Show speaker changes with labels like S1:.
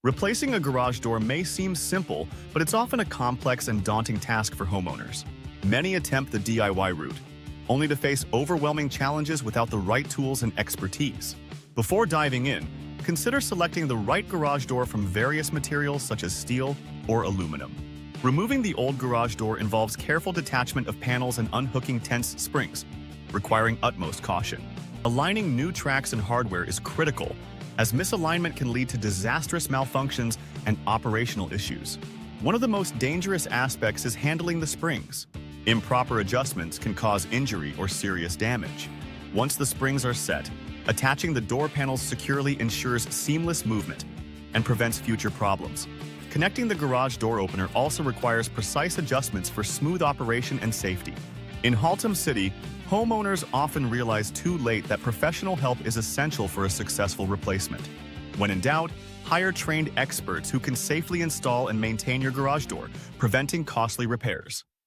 S1: Replacing a garage door may seem simple, but it's often a complex and daunting task for homeowners. Many attempt the DIY route, only to face overwhelming challenges without the right tools and expertise. Before diving in, consider selecting the right garage door from various materials such as steel or aluminum. Removing the old garage door involves careful detachment of panels and unhooking tense springs, requiring utmost caution. Aligning new tracks and hardware is critical, as misalignment can lead to disastrous malfunctions and operational issues. One of the most dangerous aspects is handling the springs. Improper adjustments can cause injury or serious damage. Once the springs are set, attaching the door panels securely ensures seamless movement and prevents future problems. Connecting the garage door opener also requires precise adjustments for smooth operation and safety. In Haltom City, homeowners often realize too late that professional help is essential for a successful replacement. When in doubt, hire trained experts who can safely install and maintain your garage door, preventing costly repairs.